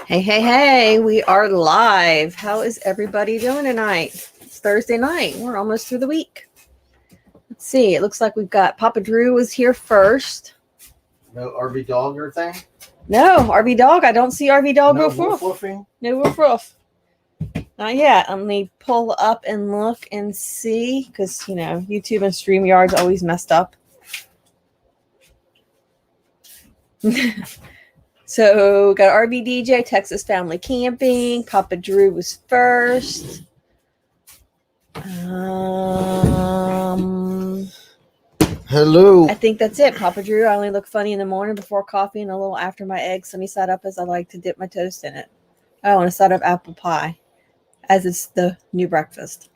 Hey, hey, hey, we are live. How is everybody doing tonight? It's Thursday night. We're almost through the week. Let's see. It looks like we've got Papa Drew was here first. No RV dog or thing? No, RV Dog. I don't see RV Dog No woof wolf woof. woofing? No woof woof. Not yet. Let me pull up and look and see because, YouTube and StreamYard's always messed up. So, got RV DJ, Texas Family Camping. Papa Drew was first. Hello. I think that's it, Papa Drew. I only look funny in the morning before coffee and a little after my eggs sunny side up as I like to dip my toast in it. Oh, and a side of apple pie, as it's the new breakfast.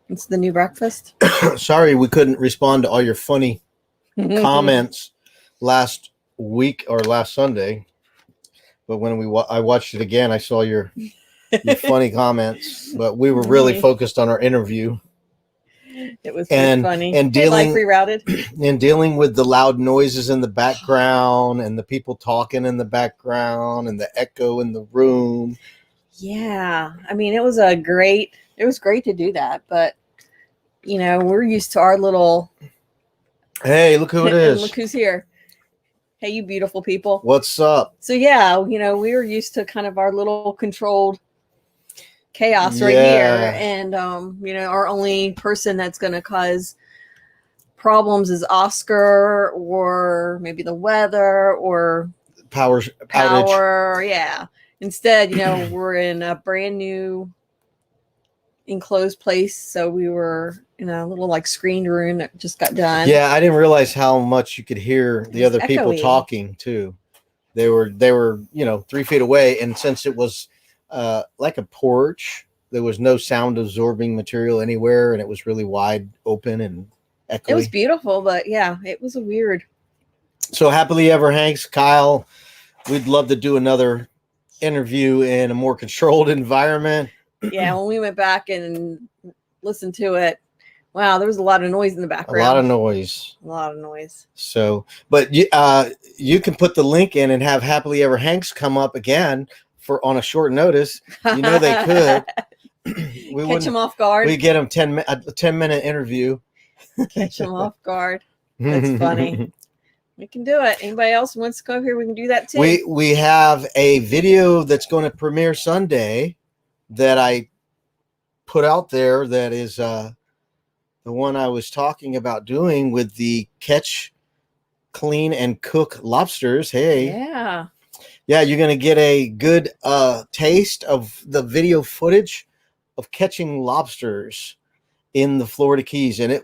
It's the new breakfast. Sorry we couldn't respond to all your funny comments last week or last Sunday. But when I watched it again, I saw your funny comments. But we were really focused on our interview. It was funny. And dealing with the loud noises in the background and the people talking in the background and the echo in the room. Yeah. I mean, it was great to do that, but we're used to our little Hey, look who it is. Look who's here. Hey, you beautiful people. What's up? So yeah, we were used to kind of our little controlled chaos right here, and our only person that's going to cause problems is Oscar, or maybe the weather, or power outage. Yeah, instead we're in a brand new enclosed place, so we were in a little like screened room that just got done. Yeah, I didn't realize how much you could hear the other people talking too. They were 3 feet away, and since it was like a porch, there was no sound absorbing material anywhere, and it was really wide open and echoey. It was beautiful, but yeah, it was a weird. So happily ever Hanks, Kyle, we'd love to do another interview in a more controlled environment. Yeah, when we went back and listened to it, wow, there was a lot of noise in the background. A lot of noise. So, but you can put the link in and have Happily Ever Hanks come up again on a short notice. You know they could. We catch them off guard. We get them a 10-minute interview. Catch them off guard. That's funny. We can do it. Anybody else wants to come here? We can do that too. We have a video that's going to premiere Sunday that I put out there. That is the one I was talking about doing with the catch, clean, and cook lobsters. Hey, yeah, you're going to get a good taste of the video footage of catching lobsters in the Florida Keys, and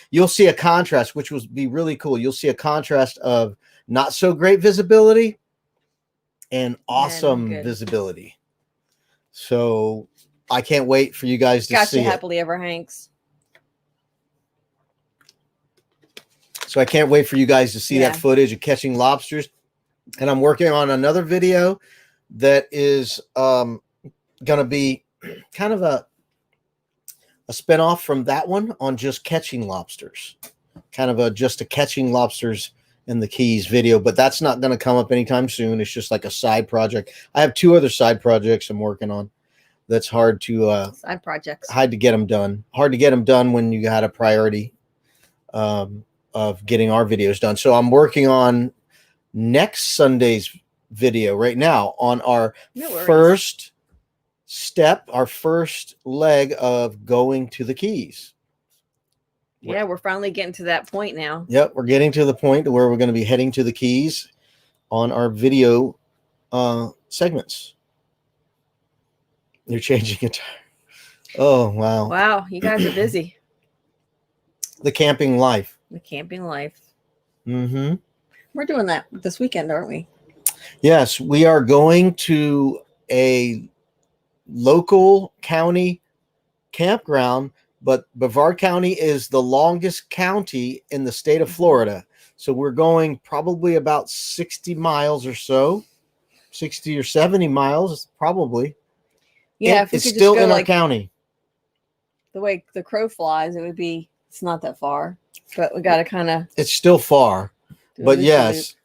you'll see a contrast, which will be really cool. You'll see a contrast of not so great visibility and awesome visibility. So I can't wait for you guys to see it. Happily Ever Hanks. So I can't wait for you guys to see that footage of catching lobsters. And I'm working on another video that is going to be kind of a spinoff from that one on just catching lobsters. Kind of just a catching lobsters in the Keys video, but that's not going to come up anytime soon. It's just like a side project. I have 2 other side projects I'm working on. That's hard to side projects. Hard to get them done. Hard to get them done when you got a priority of getting our videos done. So I'm working on next Sunday's video right now on our first step, our first leg of going to the Keys. Yeah, we're finally getting to that point now. Yep, we're getting to the point where we're going to be heading to the Keys on our video segments. You're changing it. Oh, wow. Wow, you guys are busy. The camping life. The camping life. Mm-hmm. We're doing that this weekend, aren't we? Yes, we are going to a local county campground, but Brevard County is the longest county in the state of Florida. So we're going probably about 60 miles or so, 60 or 70 miles, probably. Yeah, it's still in our county. The way the crow flies, it's not that far, but we got to kind of. It's still far, but yes,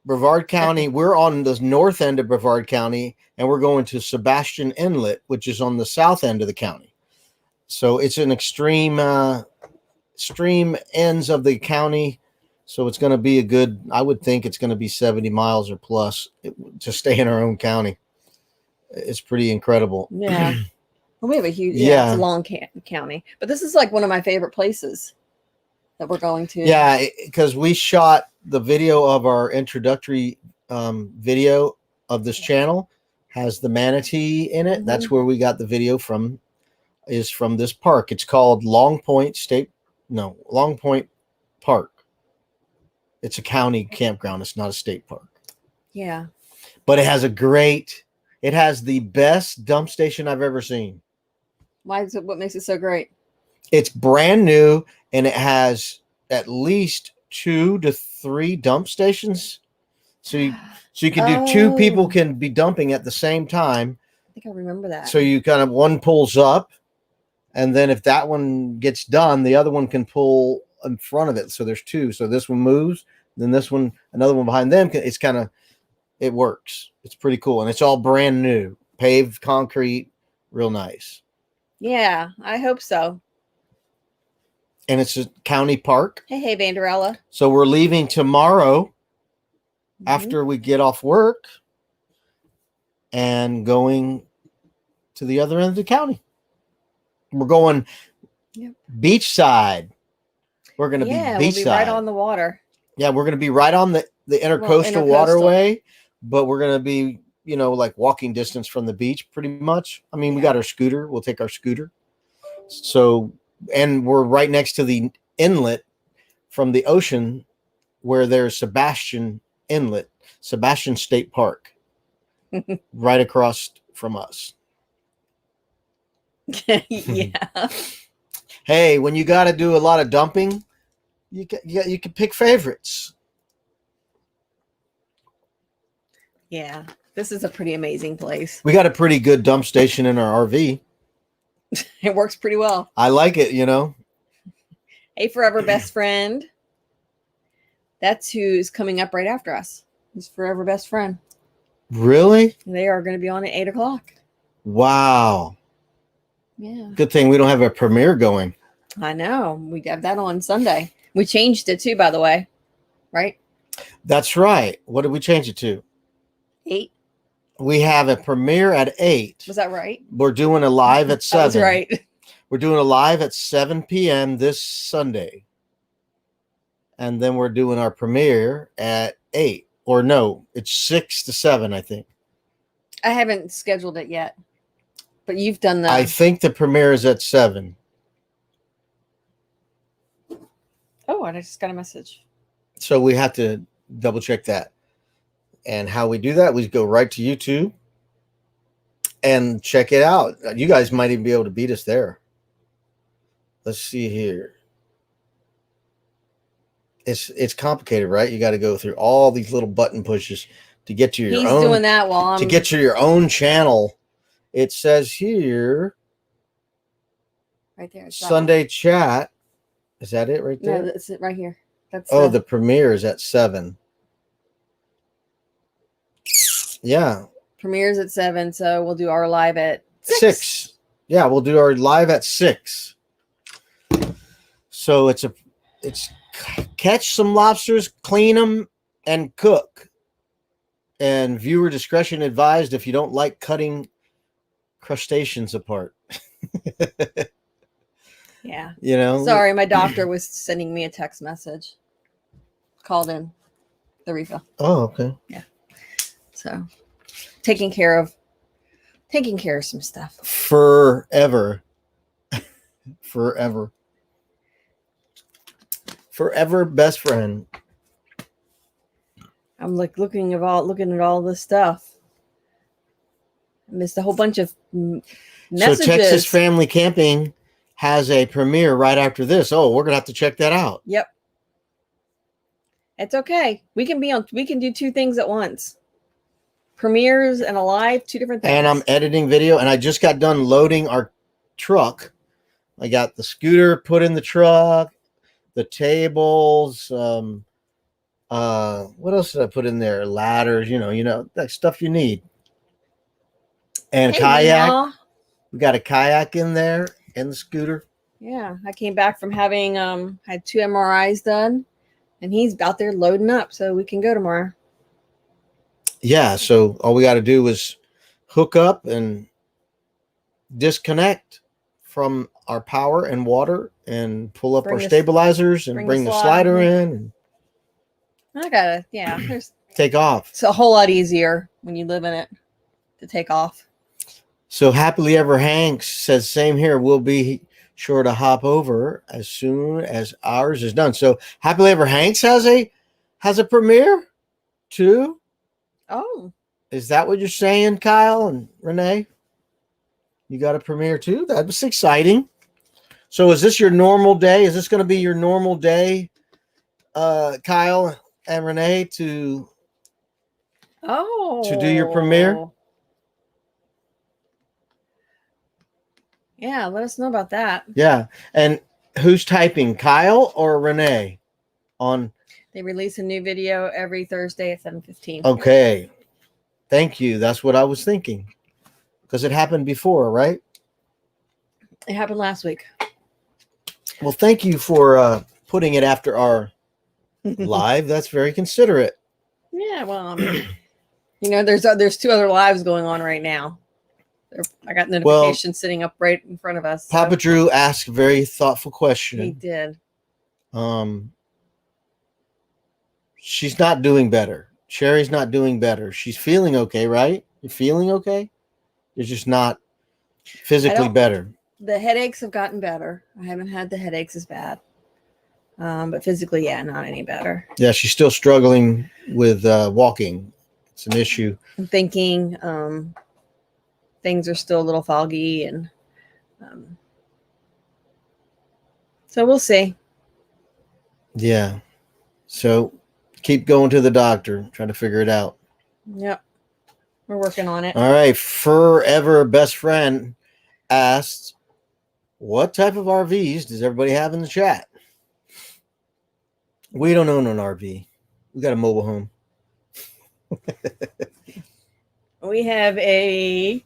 Brevard County. We're on the north end of Brevard County, and we're going to Sebastian Inlet, which is on the south end of the county. So it's an extreme ends of the county. So it's going to be a good, I would think it's going to be 70 miles or plus to stay in our own county. It's pretty incredible. Yeah. Well, we have a huge, Yeah. it's a long county, but this is like one of my favorite places that we're going to. Yeah, because we shot the video of our introductory video of this channel, has the manatee in it. That's where we got the video from, is from this park. It's called Long Point Park. It's a county campground. It's not a state park. Yeah. But it has the best dump station I've ever seen. Why is it? What makes it so great? It's brand new, and it has at least 2 to 3 dump stations. So you can do 2 people can be dumping at the same time. I think I remember that. So you kind of, one pulls up, and then if that one gets done, the other one can pull in front of it. So there's 2. So this one moves, then this one, another one behind them. It's kind of, it works. It's pretty cool. And it's all brand new, paved concrete, real nice. Yeah, I hope so. And it's a county park. Hey, Vanderella. So we're leaving tomorrow after we get off work and going to the other end of the county. We're going beachside. We're going to be beachside. We'll be right on the water. Yeah, we're going to be right on the intercoastal waterway, but we're going to be, like walking distance from the beach pretty much. I mean, we got our scooter. We'll take our scooter. So, and we're right next to the inlet from the ocean where there's Sebastian Inlet, Sebastian State Park, right across from us. Yeah. Hey, when you got to do a lot of dumping, you can pick favorites. Yeah, this is a pretty amazing place. We got a pretty good dump station in our RV. It works pretty well. I like it, Hey, Forever Best Friend. That's who's coming up right after us. Who's Forever Best Friend. Really? They are going to be on at 8:00. Wow. Yeah. Good thing we don't have a premiere going. I know. We have that on Sunday. We changed it too, by the way. Right? That's right. What did we change it to? 8. We have a premiere at 8. Was that right? We're doing a live at 7. That's right. We're doing a live at 7 p.m. this Sunday. And then we're doing our premiere at 8. Or no, it's 6 to 7, I think. I haven't scheduled it yet. But you've done the... I think the premiere is at 7. Oh, I just got a message. So we have to double check that. And how we do that, we go right to YouTube and check it out. You guys might even be able to beat us there. Let's see here. It's complicated, right? You got to go through all these little button pushes to get to your own. He's doing that while I'm... To get to your own channel. It says here. Right there. Sunday chat. Is that it right there? No, that's it right here. That's the premiere is at 7. Yeah. Premieres at 7, so we'll do our live at 6. Yeah, we'll do our live at 6. So it's catch some lobsters, clean them, and cook. And viewer discretion advised if you don't like cutting crustaceans apart. Yeah. Sorry, my doctor was sending me a text message. Called in the refill. Oh, okay. Yeah. So taking care of some stuff. Forever best friend. I'm like looking at all this stuff. I missed a whole bunch of messages. So Texas Family Camping has a premiere right after this. Oh, we're gonna have to check that out. Yep. It's okay. We can do 2 things at once. Premieres and a live, 2 different things. And I'm editing video, and I just got done loading our truck. I got the scooter put in the truck, the tables. What else did I put in there? Ladders, that stuff you need. And Hey, kayak. Meemaw. We got a kayak in there and the scooter. Yeah, I came back from having had 2 MRIs done, and he's out there loading up, so we can go tomorrow. Yeah, so all we got to do is hook up and disconnect from our power and water and pull up our stabilizers and bring the slider in and there's take off. It's a whole lot easier when you live in it to take off. So Happily Ever Hanks says, same here. We'll be sure to hop over as soon as ours is done. So Happily Ever Hanks has a premiere too. Oh, is that what you're saying, Kyle and Renee? You got a premiere too? That was exciting. So is this your normal day? Is this going to be your normal day, Kyle and Renee, to do your premiere? Yeah, let us know about that. Yeah. And who's typing, Kyle or Renee? They release a new video every Thursday at 7:15. Okay. Thank you. That's what I was thinking. Because it happened before, right? It happened last week. Well, thank you for putting it after our live. That's very considerate. Yeah, well, there's 2 other lives going on right now. I got notifications sitting up right in front of us. Papa Drew asked a very thoughtful question. He did. She's not doing better. Sherry's not doing better. She's feeling okay, right? You're feeling okay? You're just not physically better. The headaches have gotten better. I haven't had the headaches as bad. But physically, not any better. Yeah, she's still struggling with walking. It's an issue. I'm thinking things are still a little foggy, and so we'll see. Yeah. So keep going to the doctor, trying to figure it out. Yep. We're working on it. All right. Forever Best Friend asked, what type of RVs does everybody have in the chat? We don't own an RV. We got a mobile home. We have a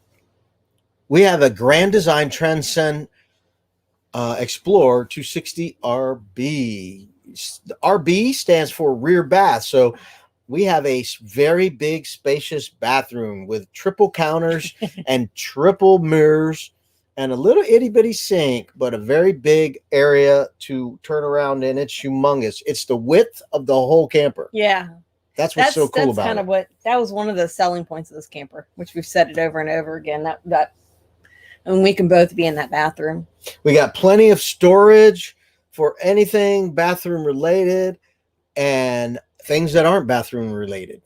Grand Design Transcend Explorer 260 RB. RB stands for rear bath. So we have a very big, spacious bathroom with triple counters and triple mirrors and a little itty bitty sink, but a very big area to turn around in. It's humongous. It's the width of the whole camper. Yeah. That's what's so cool about it. That was one of the selling points of this camper, which we've said it over and over again. And we can both be in that bathroom. We got plenty of storage for anything bathroom related and things that aren't bathroom related.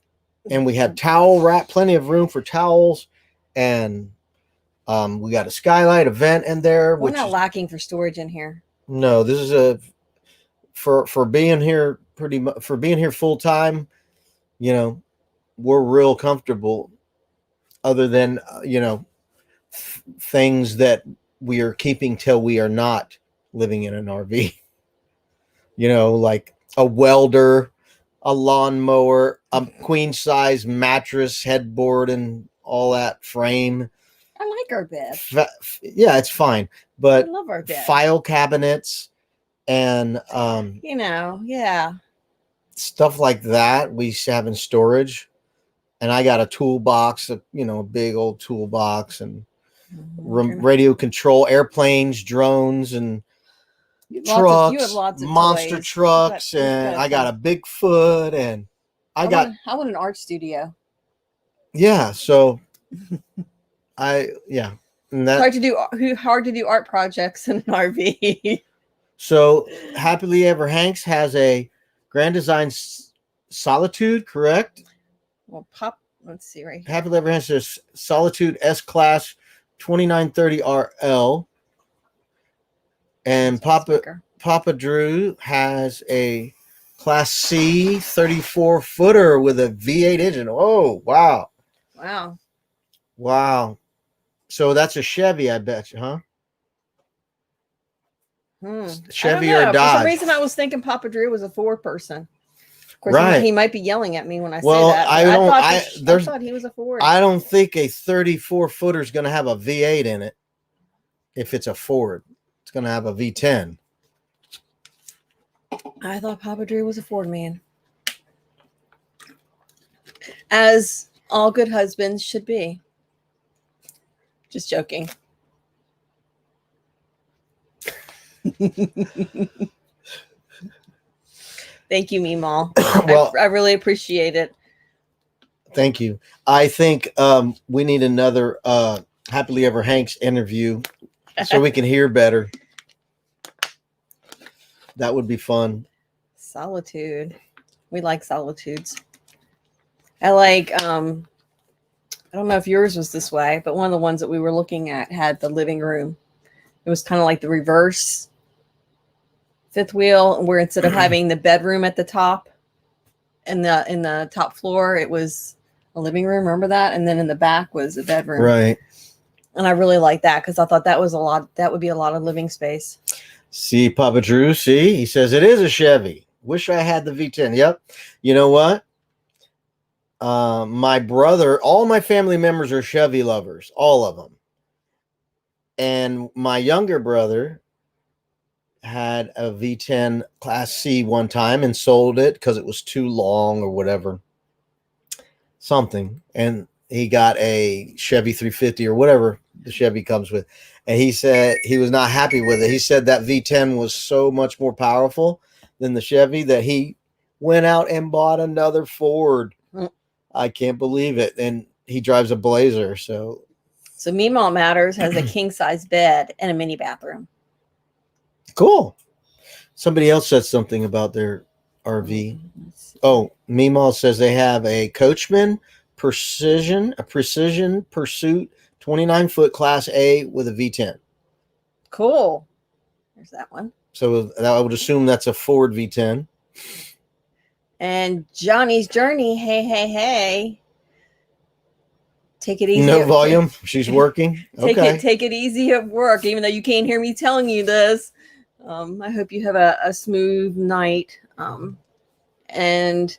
And we have towel rack, plenty of room for towels, and we got a skylight, a vent in there. We're not lacking for storage in here. No, this is for being here for being here full time. We're real comfortable. Other than things that we are keeping till we are not living in an RV. Like a welder, a lawnmower, a queen size mattress, headboard, and all that frame. I like our bed. Yeah, it's fine. But I love our bed. File cabinets and stuff like that we have in storage. And I got a toolbox, a big old toolbox, and radio control, airplanes, drones, and trucks, monster trucks, and I got a Bigfoot, and I want an art studio. Yeah, so and that hard to do art projects in an RV. So Happily Ever Hanks has a Grand Design Solitude, correct? Well, let's see right here. Happily Ever Hanks has Solitude S-Class 2930 RL. And Papa Drew has a Class C 34 footer with a V8 engine. Oh, wow. Wow. So that's a Chevy, I bet you, huh? Chevy or Dodge. For some reason, I was thinking Papa Drew was a 4-person. Of course, he might be yelling at me when I say that. I thought he was a Ford. I don't think a 34-footer is going to have a V8 in it. If it's a Ford, it's going to have a V10. I thought Papa Drew was a Ford man. As all good husbands should be. Just joking. Thank you, Meemaw. Well, I really appreciate it. Thank you. I think we need another Happily Ever Hanks interview so we can hear better. That would be fun. Solitude. We like solitudes. I like, I don't know if yours was this way, but one of the ones that we were looking at had the living room. It was kind of like the reverse fifth wheel, where instead of having the bedroom at the top and in the top floor, it was a living room. Remember that? And then in the back was a bedroom. Right. And I really like that because I thought that would be a lot of living space. See, Papa Drew, he says it is a Chevy. Wish I had the V10. Yep. You know what? My brother, all my family members are Chevy lovers, all of them. And my younger brother had a V10 Class C one time and sold it because it was too long or whatever. Something. And he got a Chevy 350 or whatever the Chevy comes with. And he said he was not happy with it. He said that V10 was so much more powerful than the Chevy that he went out and bought another Ford. I can't believe it. And he drives a Blazer. So Meemaw Matters has a king size bed and a mini bathroom. Cool. Somebody else said something about their RV. Oh, Meemaw says they have a Coachman Precision Pursuit 29-foot Class A with a V10. Cool. There's that one. So I would assume that's a Ford V10. And Johnny's Journey. Hey. Take it easy. No volume. She's working. Okay. Take it easy at work, even though you can't hear me telling you this. I hope you have a smooth night. And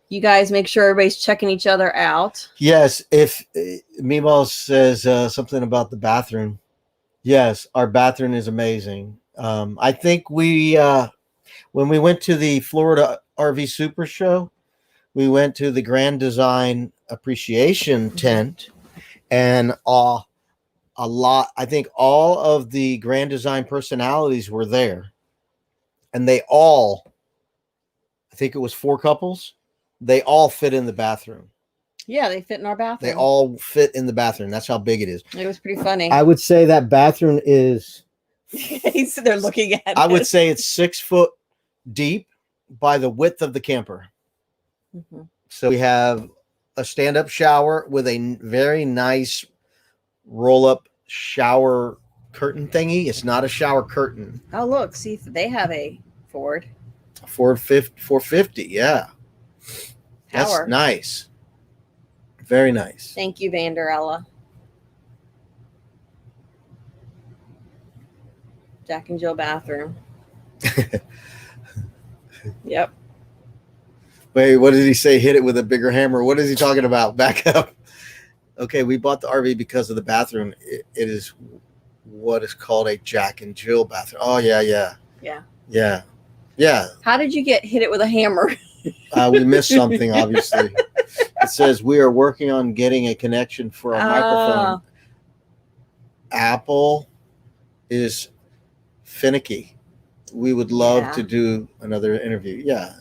you guys make sure everybody's checking each other out. Yes. If Meemaw says something about the bathroom. Yes, our bathroom is amazing. I think when we went to the Florida RV Super Show, we went to the Grand Design Appreciation tent, and I think all of the Grand Design personalities were there, and I think it was 4 couples. They all fit in the bathroom. Yeah, they fit in our bathroom. They all fit in the bathroom. That's how big it is. It was pretty funny. I would say that bathroom is. He's there looking at it. I would say it's 6 foot deep by the width of the camper. Mm-hmm. So we have a stand-up shower with a very nice roll-up shower curtain thingy. It's not a shower curtain. Oh, look. See, they have a Ford. A Ford 450, yeah. That's Power. Nice. Very nice. Thank you, Vanderella. Jack and Jill bathroom. Yep. Wait, what did he say? Hit it with a bigger hammer. What is he talking about? Back up. Okay, we bought the RV because of the bathroom. It is what is called a Jack and Jill bathroom. Oh, yeah. How did you hit it with a hammer? We missed something, obviously. It says we are working on getting a connection for our microphone. Apple is finicky. We would love to do another interview. Yeah.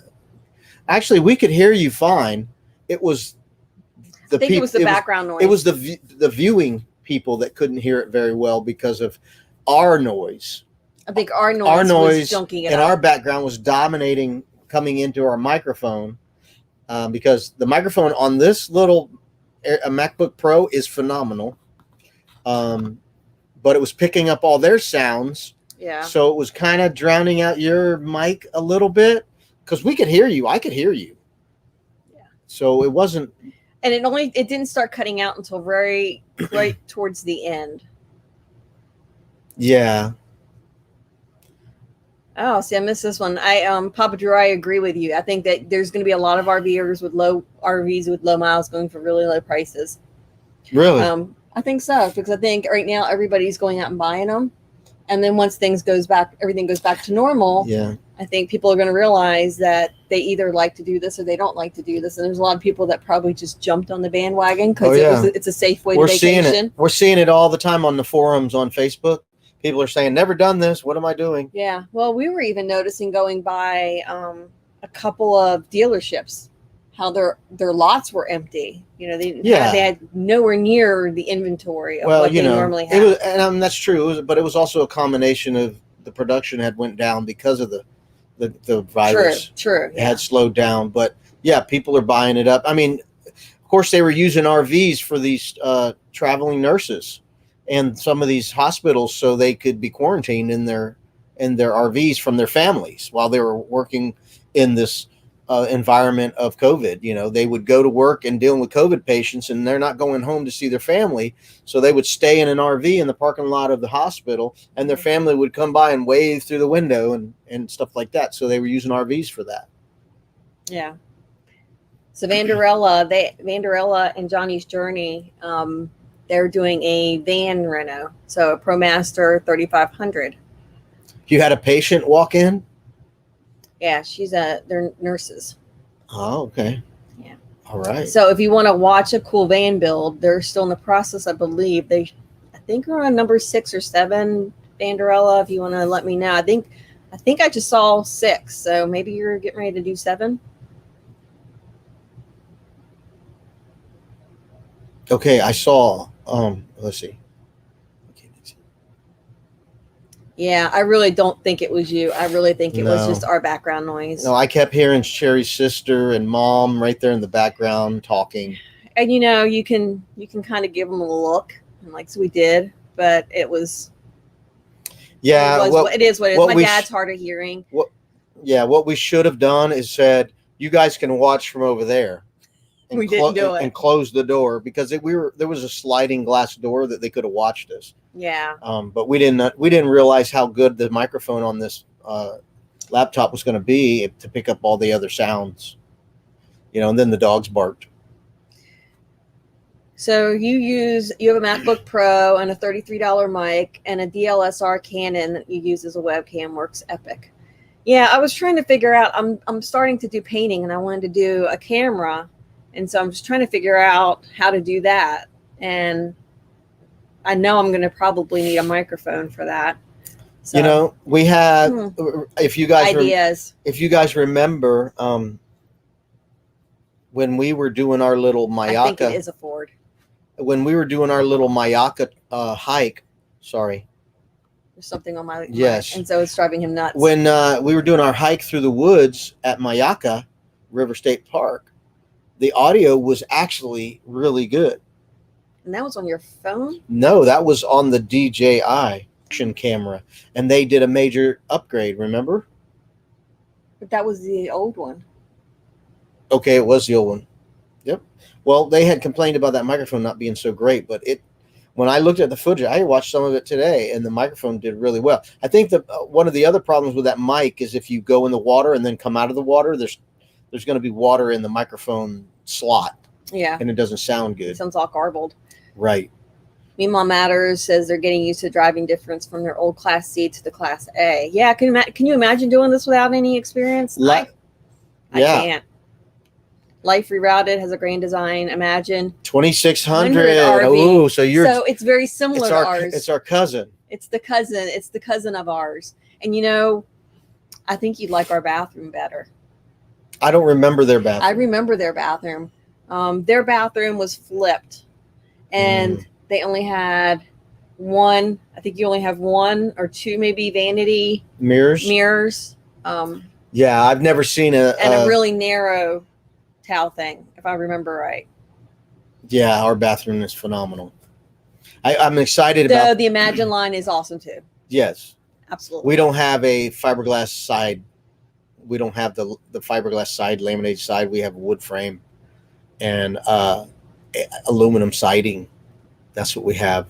Actually, we could hear you fine. It was I think it was the background noise. It was the viewing people that couldn't hear it very well because of our noise. I think our noise was junking it and up. Our background was dominating coming into our microphone because the microphone on this little MacBook Pro is phenomenal. But it was picking up all their sounds. Yeah. So it was kind of drowning out your mic a little bit because we could hear you. I could hear you. Yeah. So it wasn't. And it didn't start cutting out until right towards the end. Yeah. Oh, see, I missed this one. Papa Drew, I agree with you. I think that there's going to be a lot of RVers with low RVs with low miles going for really low prices. Really? I think so, because I think right now everybody's going out and buying them, and then once everything goes back to normal. Yeah. I think people are going to realize that they either like to do this or they don't like to do this, and there's a lot of people that probably just jumped on the bandwagon because it's a safe way to vacation. Seeing it. We're seeing it all the time on the forums on Facebook. People are saying, "Never done this. What am I doing?" Yeah. Well, we were even noticing going by a couple of dealerships how their lots were empty. You know, they had nowhere near the inventory of what they normally have. It was, and that's true. But it was also a combination of the production had went down because of the virus. True. It had slowed down. But yeah, people are buying it up. I mean, of course, they were using RVs for these traveling nurses and some of these hospitals so they could be quarantined in their RVs from their families while they were working in this environment of COVID. You know, they would go to work and dealing with COVID patients, and they're not going home to see their family. So they would stay in an RV in the parking lot of the hospital, and their family would come by and wave through the window and stuff like that. So they were using RVs for that. Yeah. So Vanderella and Johnny's Journey, they're doing a van reno. So a ProMaster 3500. You had a patient walk in? Yeah, they're nurses. Oh, okay. Yeah. All right. So if you want to watch a cool van build, they're still in the process, I believe. I think we're on number 6 or 7, Vanderella, if you want to let me know. I think I just saw 6, so maybe you're getting ready to do 7. Okay, I saw let's see. Yeah, I really don't think it was you. I really think it was just our background noise. No, I kept hearing Sherry's sister and mom right there in the background talking. And you can kind of give them a look, and like so we did, but it was. Yeah, it is what it is. My dad's hard of hearing. What we should have done is said, "You guys can watch from over there." And we didn't do it and close the door because there was a sliding glass door that they could have watched us. Yeah. But we didn't realize how good the microphone on this laptop was going to be to pick up all the other sounds. And then the dogs barked. So you have a MacBook Pro and a $33 mic and a DLSR Canon that you use as a webcam. Works epic. Yeah, I was trying to figure out. I'm starting to do painting and I wanted to do a camera. And so I'm just trying to figure out how to do that. And I know I'm going to probably need a microphone for that. So, we had, if you guys ideas. If you guys remember, when we were doing our little Mayaka. I think it is a Ford. When we were doing our little Mayaka hike, sorry. There's something on my yes. And so it's driving him nuts. When we were doing our hike through the woods at Mayaka River State Park, the audio was actually really good. And that was on your phone? No, that was on the DJI action camera. And they did a major upgrade, remember? But that was the old one. Okay, it was the old one. Yep. Well, they had complained about that microphone not being so great, but when I looked at the footage, I watched some of it today, and the microphone did really well. I think that one of the other problems with that mic is if you go in the water and then come out of the water, there's going to be water in the microphone slot. Yeah. And it doesn't sound good. It sounds all garbled. Right. Meanwhile, Matters says they're getting used to driving difference from their old Class C to the Class A. Yeah, can you imagine doing this without any experience? I can't. Life Rerouted has a Grand Design. Imagine 2600. Oh, so it's very similar to ours. It's our cousin. It's the cousin. It's the cousin of ours. And I think you'd like our bathroom better. I don't remember their bathroom. I remember their bathroom. Their bathroom was flipped, and they only had one. I think you only have 1 or 2, maybe vanity mirrors. Yeah, I've never seen a really narrow towel thing, if I remember right. Yeah, our bathroom is phenomenal. I'm excited about. The Imagine line is awesome too. Yes, absolutely. We don't have a fiberglass side. We don't have the fiberglass side, laminated side. We have a wood frame and aluminum siding. That's what we have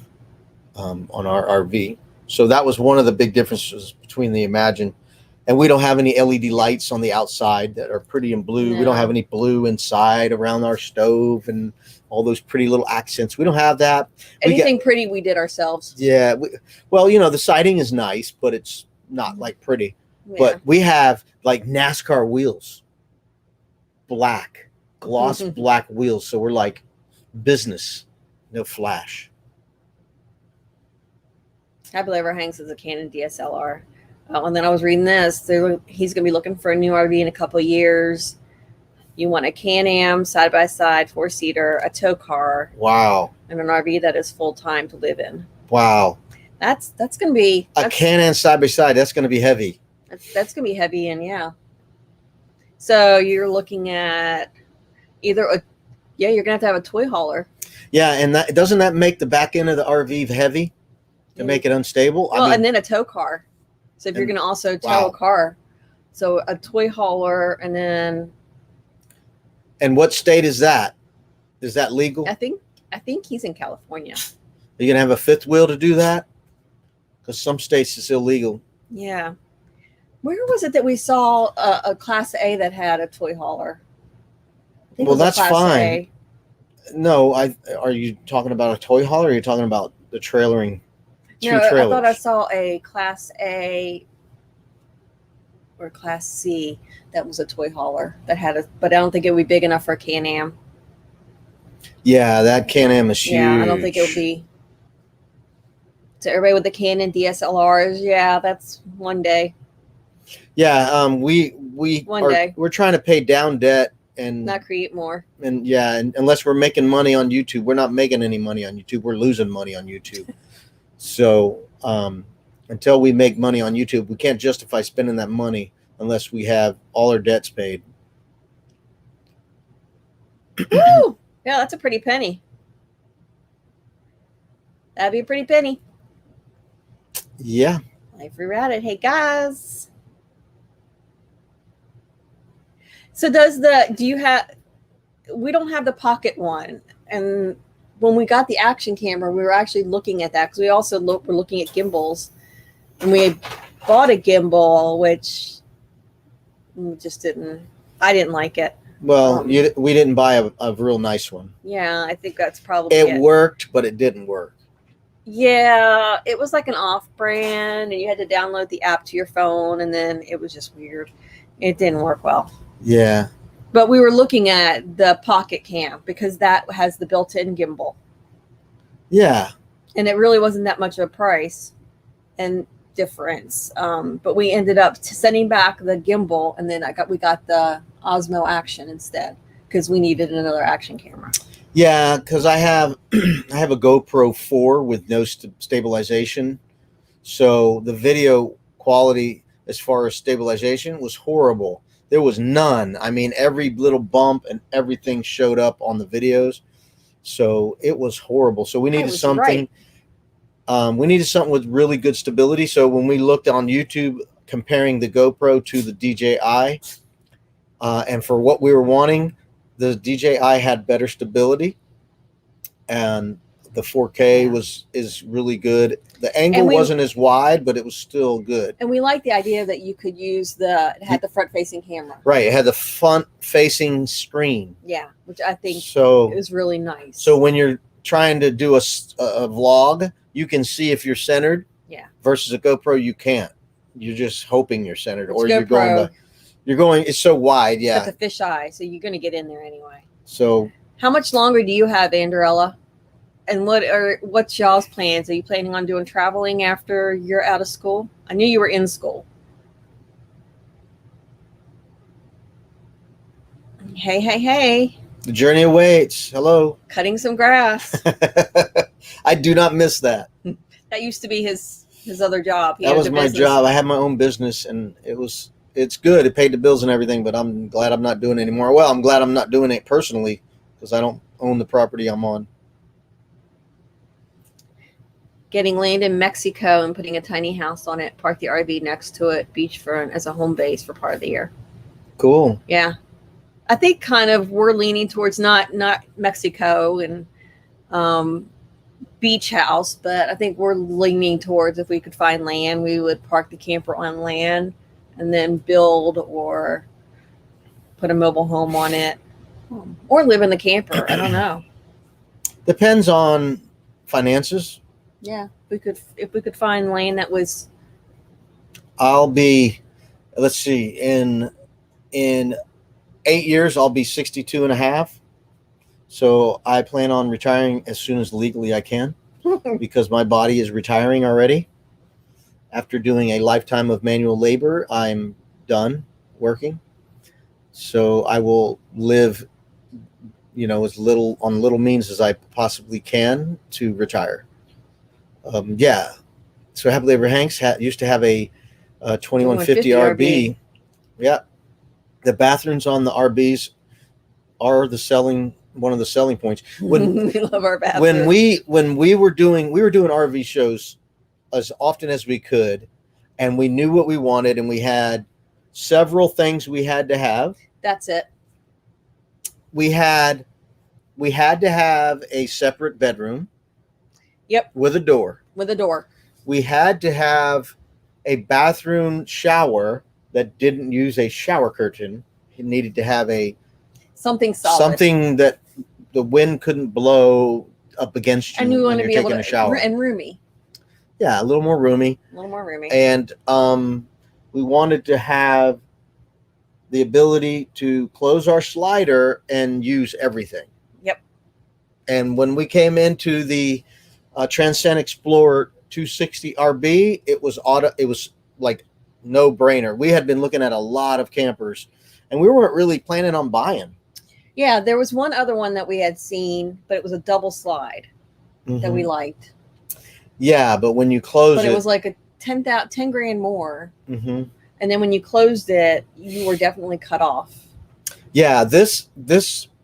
on our RV. So that was one of the big differences between the Imagine And we don't have any LED lights on the outside that are pretty in blue. No. We don't have any blue inside around our stove and all those pretty little accents. We don't have that. Anything pretty we did ourselves. Yeah. Well, you know, the siding is nice, but it's not like pretty. Yeah. But we have like NASCAR wheels, black, gloss black wheels. So we're like business, no flash. Happily Ever Hangs is a Canon DSLR. And then I was reading this. He's going to be looking for a new RV in a couple of years. You want a Can-Am side-by-side 4-seater, a tow car. Wow. And an RV that is full-time to live in. Wow. That's going to be... A Can-Am side-by-side, that's going to be heavy. That's going to be heavy, and yeah. So you're looking at either you're going to have a toy hauler. Yeah, and doesn't that make the back end of the RV heavy to make it unstable? Well, and then a tow car. So if you're going to also tow a car, so a toy hauler, and then. And what state is that? Is that legal? I think he's in California. Are you going to have a fifth wheel to do that? Because some states it's illegal. Yeah. Where was it that we saw a Class A that had a toy hauler? Well, that's fine. No, are you talking about a toy hauler? Or are you talking about the trailering? No, I thought I saw a Class A or Class C that was a toy hauler that had but I don't think it would be big enough for a Can-Am. Yeah, that Can-Am is huge. Yeah, I don't think it would be. So everybody with the Canon DSLRs, yeah, that's one day. Yeah, we're trying to pay down debt and not create more. And yeah, and unless we're making money on YouTube, we're not making any money on YouTube. We're losing money on YouTube. So until we make money on YouTube, we can't justify spending that money unless we have all our debts paid. Woo! Yeah, that's a pretty penny. That'd be a pretty penny. Yeah. Life rerouted. Hey guys. So we don't have the pocket one. And when we got the action camera, we were actually looking at that because we also were looking at gimbals. And we had bought a gimbal, which I didn't like it. Well, we didn't buy a real nice one. Yeah, I think that's probably it. Worked, but it didn't work. Yeah, it was like an off-brand, and you had to download the app to your phone, and then it was just weird. It didn't work well. Yeah. But we were looking at the Pocket Cam because that has the built-in gimbal. Yeah. And it really wasn't that much of a price and difference. But we ended up sending back the gimbal, and then we got the Osmo Action instead because we needed another action camera. Yeah, because I have a GoPro 4 with no stabilization, so the video quality as far as stabilization was horrible. There was none. I mean, every little bump and everything showed up on the videos, so it was horrible. So we needed something. Right. We needed something with really good stability. So when we looked on YouTube comparing the GoPro to the DJI, and for what we were wanting, the DJI had better stability, and the 4K is really good. The angle wasn't as wide, but it was still good. And we like the idea that you could use it had the front-facing camera. Right, it had the front-facing screen. Yeah, which I think it was really nice. So when you're trying to do a vlog, you can see if you're centered. Yeah. Versus a GoPro, you can't. You're just hoping you're centered, or you're going. It's so wide, yeah. It's a fisheye, so you're going to get in there anyway. So, how much longer do you have, Andrella? And what's y'all's plans? Are you planning on doing traveling after you're out of school? I knew you were in school. Hey. The journey awaits. Hello. Cutting some grass. I do not miss that. That used to be his other job. That was my job. I had my own business, and it's good. It paid the bills and everything, but I'm glad I'm not doing it anymore. Well, I'm glad I'm not doing it personally because I don't own the property I'm on. Getting land in Mexico and putting a tiny house on it, park the RV next to it, beachfront as a home base for part of the year. Cool. Yeah. I think kind of we're leaning towards not Mexico and beach house, but I think we're leaning towards if we could find land, we would park the camper on land and then build or put a mobile home on it, or live in the camper. I don't know. Depends on finances. Yeah, if we could find land that was. I'll be, let's see, in 8 years, I'll be 62 and a half. So I plan on retiring as soon as legally I can because my body is retiring already. After doing a lifetime of manual labor, I'm done working. So I will live, as little means as I possibly can to retire. Yeah. So Happily Ever Hanks used to have a 2150 RB. Yeah. The bathrooms on the RBs are one of the selling points. We love our bathrooms. When we were doing RV shows as often as we could, and we knew what we wanted, and we had several things we had to have. That's it. We had to have a separate bedroom. Yep. With a door. We had to have a bathroom shower that didn't use a shower curtain. It needed to have something solid. Something that the wind couldn't blow up against you. And we want to be able to a shower. And roomy. Yeah, a little more roomy. And we wanted to have the ability to close our slider and use everything. Yep. And when we came into the Transcend Explorer 260 RB, it was like no brainer. We had been looking at a lot of campers, and we weren't really planning on buying. Yeah, there was one other one that we had seen, but it was a double slide that we liked. Yeah, but when you close it was like a 10 grand more. Mm-hmm. And then when you closed it, you were definitely cut off. Yeah,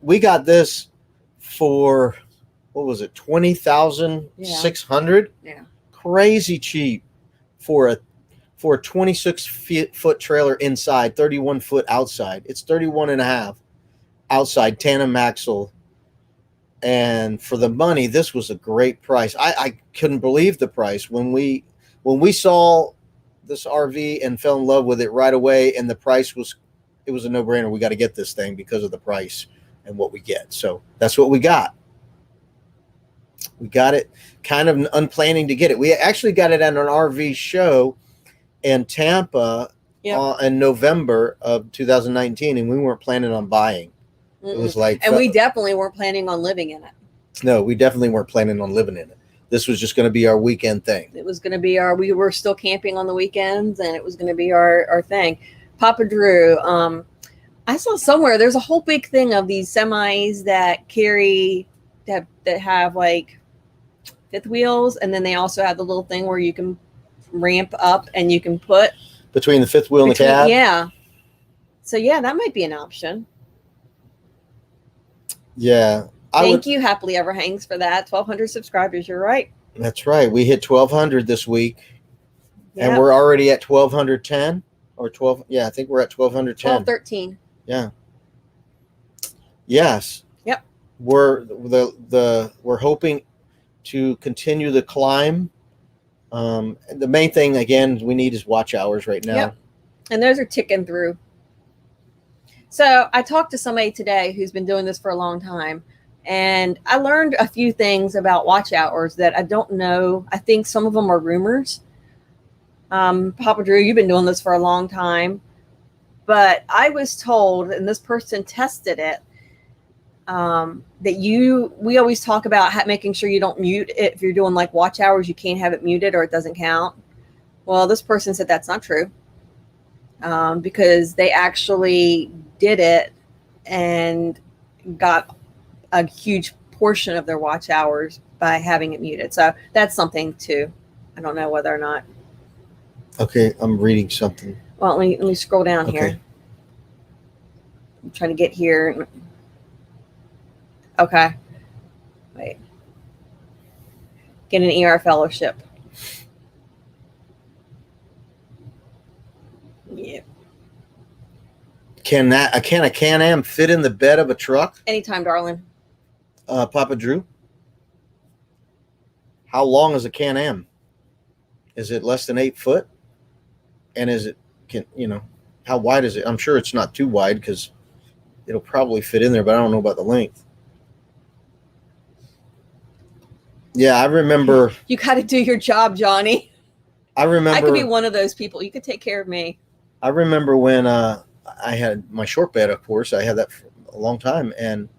we got this for, what was it, 20,600? Yeah. Crazy cheap for a 26-foot trailer inside, 31 foot outside. It's 31 and a half outside, tandem axle. And for the money, this was a great price. I couldn't believe the price when we saw this RV and fell in love with it right away. And the price was a no-brainer. We got to get this thing because of the price and what we get. So that's what we got. We got it kind of unplanning to get it. We actually got it at an RV show in Tampa in November of 2019, and we weren't planning on buying. It was like, and we definitely weren't planning on living in it. No, we definitely weren't planning on living in it. This was just going to be our weekend thing. It was going to be we were still camping on the weekends, and it was going to be our thing. Papa Drew, I saw somewhere there's a whole big thing of these semis that have like fifth wheels, and then they also have the little thing where you can ramp up and you can put between the fifth wheel and the cab. Yeah. So yeah, that might be an option. Yeah. Thank you, Happily Ever Hangs, for that. 1,200 subscribers. You're right. That's right. We hit 1,200 this week, and we're already at 1,210 or 12. Yeah, I think we're at 1,210. 1,213. Yeah. Yes. Yep. We're hoping to continue the climb. The main thing again we need is watch hours right now. Yep. And those are ticking through. So I talked to somebody today who's been doing this for a long time, and I learned a few things about watch hours that I don't know. I think some of them are rumors. Papa Drew, you've been doing this for a long time, but I was told, and this person tested it, that we always talk about making sure you don't mute it. If you're doing like watch hours, you can't have it muted or it doesn't count. Well, this person said that's not true, because they actually did it and got a huge portion of their watch hours by having it muted. So that's something too. I don't know whether or not. Okay, I'm reading something. Well, let me scroll down here. I'm trying to get here. Okay. Wait. Get an ER fellowship. Yeah. Can a Can-Am fit in the bed of a truck? Anytime, darling. Papa Drew, how long is a Can-Am? Is it less than 8 foot? And can, how wide is it? I'm sure it's not too wide because it'll probably fit in there, but I don't know about the length. Yeah, I remember. You got to do your job, Johnny. I remember. I could be one of those people. You could take care of me. I remember when I had my short bed, of course. I had that for a long time, and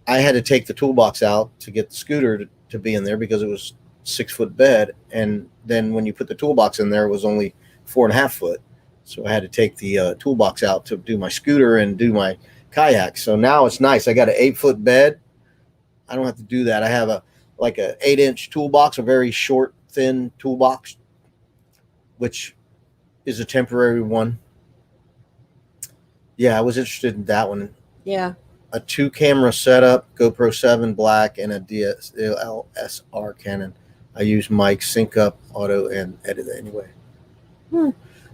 I had to take the toolbox out to get the scooter to be in there because it was 6-foot bed. And then when you put the toolbox in there, it was only 4.5 foot. So I had to take the toolbox out to do my scooter and do my kayak. So now it's nice. I got an 8-foot bed. I don't have to do that. I have a 8-inch toolbox, a very short, thin toolbox, which is a temporary one. Yeah, I was interested in that one. Yeah. A 2-camera setup, GoPro 7 Black, and a DSLR Canon. I use mic, sync up, auto, and edit it anyway.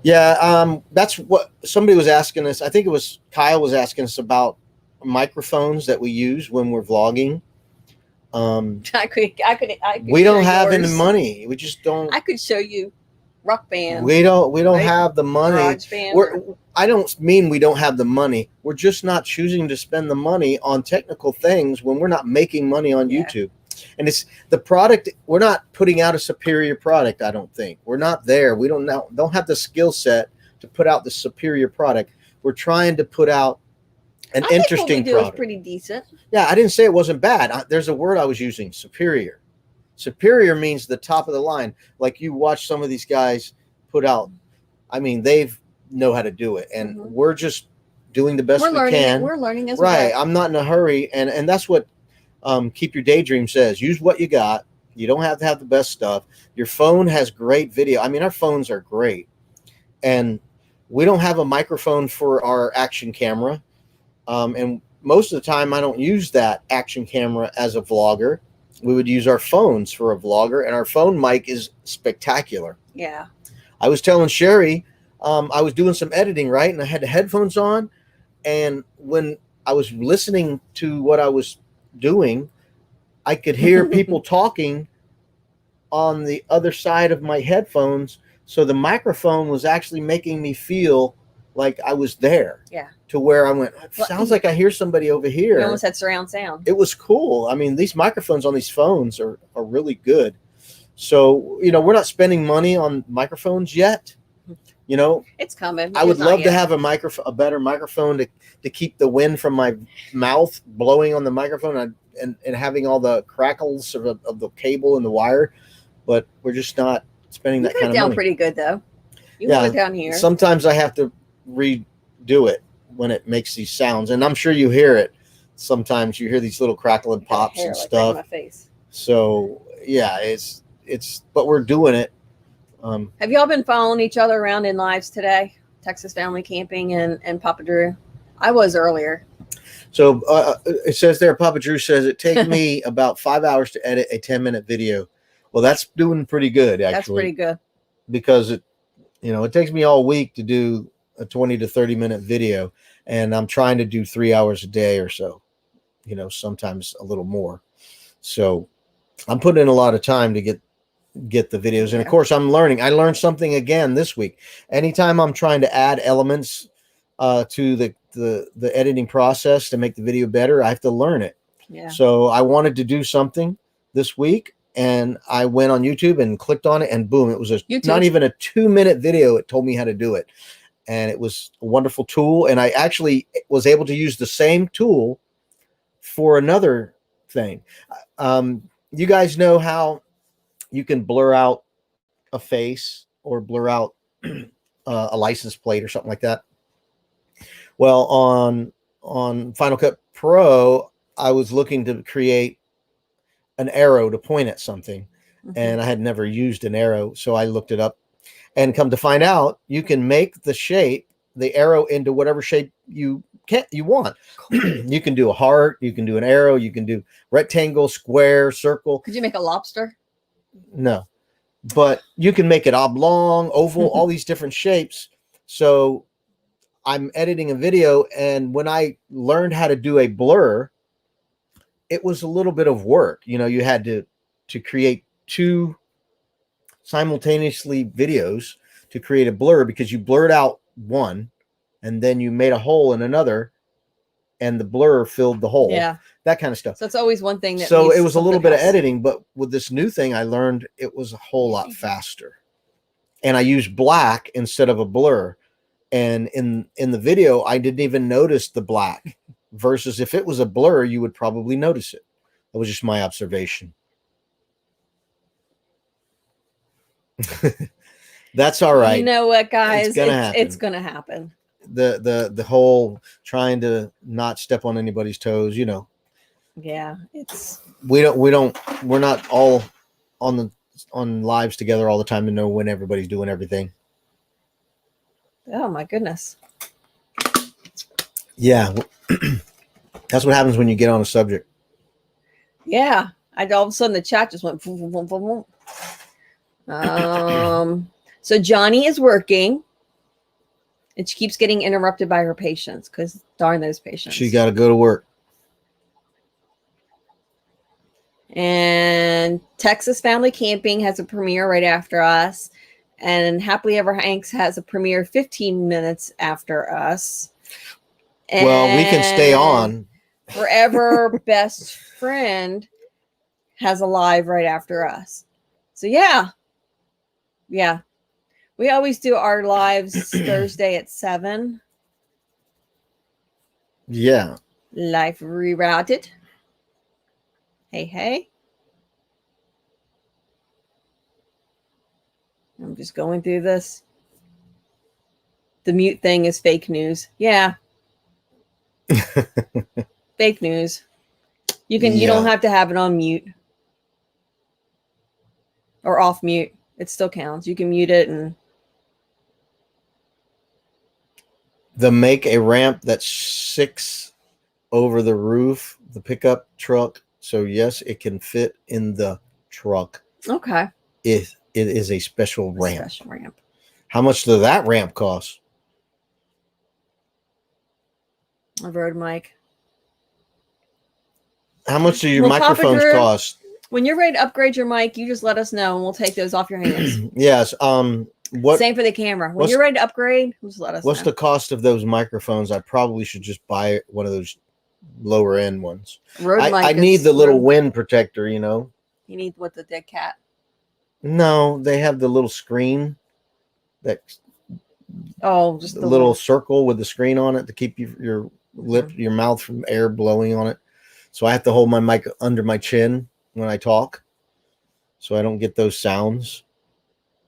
Yeah, that's what somebody was asking us. I think it was Kyle was asking us about microphones that we use when we're vlogging. I could we don't have any money. We just don't. I could show you Rock Band. We don't have the money. I don't mean we don't have the money. We're just not choosing to spend the money on technical things when we're not making money on YouTube. And it's the product. We're not putting out a superior product. I don't think we're not there. We don't have the skill set to put out the superior product. We're trying to put out an interesting product. What we do is pretty decent. Yeah, I didn't say it wasn't bad. There's a word I was using, superior. Superior means the top of the line. Like you watch some of these guys put out. I mean, they've know how to do it, and we're just doing the best we can. We're learning as right. I'm not in a hurry, and that's what Keep Your Daydream says. Use what you got. You don't have to have the best stuff. Your phone has great video. I mean, our phones are great, and we don't have a microphone for our action camera, and most of the time I don't use that action camera as a vlogger. We would use our phones for a vlogger, and our phone mic is spectacular. Yeah. I was telling Sherry, I was doing some editing, right? And I had the headphones on. And when I was listening to what I was doing, I could hear people talking on the other side of my headphones. So the microphone was actually making me feel like I was there. Yeah. To where I went, sounds like I hear somebody over here. You almost had surround sound. It was cool. I mean, these microphones on these phones are really good. So, we're not spending money on microphones yet. It's coming. I would love to have a better microphone to keep the wind from my mouth blowing on the microphone and having all the crackles of the cable and the wire. But we're just not spending that kind of money. You got it down pretty good, though. You hold it down here. Sometimes I have to redo it when it makes these sounds. And I'm sure you hear it. Sometimes you hear these little crackling pops and stuff. Right in my face. So, yeah, but we're doing it. Have y'all been following each other around in lives today? Texas Family Camping and Papa Drew? I was earlier. So it says there, Papa Drew says, it takes me about 5 hours to edit a 10-minute video. Well, that's doing pretty good, actually. That's pretty good. Because it takes me all week to do a 20 to 30-minute video. And I'm trying to do 3 hours a day or so, sometimes a little more. So I'm putting in a lot of time to get the videos. And of course I'm learning. I learned something again this week. Anytime I'm trying to add elements to the editing process to make the video better, I have to learn it. Yeah. So I wanted to do something this week, and I went on YouTube and clicked on it, and boom, it was not even a 2-minute video. It told me how to do it. And it was a wonderful tool. And I actually was able to use the same tool for another thing. You guys know how you can blur out a face or blur out a license plate or something like that. Well, on Final Cut Pro, I was looking to create an arrow to point at something, and I had never used an arrow, so I looked it up, and come to find out, you can make the arrow into whatever shape you want. You can do a heart, you can do an arrow, you can do rectangle, square, circle. Could you make a lobster? No, but you can make it oblong, oval, all these different shapes. So I'm editing a video, and when I learned how to do a blur, it was a little bit of work. You had to create two simultaneously videos to create a blur because you blurred out one and then you made a hole in another and the blur filled the hole. Yeah. That kind of stuff. So it's always one thing that So needs it was a little bit of else. editing, but with this new thing, I learned it was a whole lot faster. And I used black instead of a blur. And in the video, I didn't even notice the black versus if it was a blur, you would probably notice it. That was just my observation. That's all right. You know what, guys? It's gonna happen. It's gonna happen. The whole trying to not step on anybody's toes, you know. Yeah, it's we're not all on lives together all the time to know when everybody's doing everything. Oh my goodness. Yeah. That's what happens when you get on a subject. Yeah. All of a sudden the chat just went boom, boom, boom, boom. So Johnny is working and she keeps getting interrupted by her patients because darn those patients. She got to go to work. And Texas Family Camping has a premiere right after us. And Happily Ever Hanks has a premiere 15 minutes after us. And well, we can stay on. Forever Best Friend has a live right after us. So yeah. Yeah. We always do our lives Thursday at 7. Yeah. Life Rerouted. Hey. I'm just going through this. The mute thing is fake news. Yeah. Fake news. You don't have to have it on mute. Or off mute. It still counts. You can mute it and make a ramp that's 6 over the roof, the pickup truck. So yes, it can fit in the truck. Okay. It is a special ramp. Special ramp. How much does that ramp cost? A road mic. How much do your microphones cost? When you're ready to upgrade your mic, you just let us know and we'll take those off your hands. Yes. Same for the camera. When you're ready to upgrade, just let us know. What's the cost of those microphones? I probably should just buy one of those lower end ones. I need the little wind protector, you know. You need what, the dead cat? No, they have the little screen that just the little circle with the screen on it to keep your lip, your mouth from air blowing on it. So I have to hold my mic under my chin when I talk so I don't get those sounds.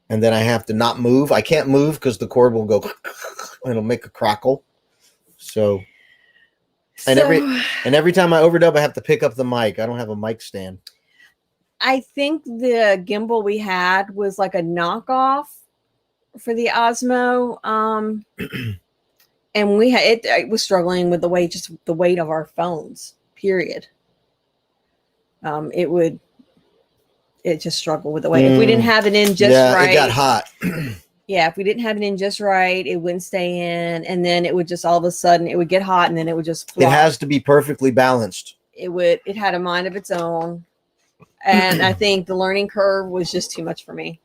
And then I have to not move. I can't move because the cord will go and it'll make a crackle. So every time I overdub, I have to pick up the mic. I don't have a mic stand. I think the gimbal we had was like a knockoff for the Osmo. And we had it was struggling with the weight of our phones, period. It just struggled with the weight. If we didn't have it in just right. It got hot. Yeah, if we didn't have it in just right, it wouldn't stay in. And then it would just all of a sudden, it would get hot and then it would just flop. It has to be perfectly balanced. It had a mind of its own. And I think the learning curve was just too much for me.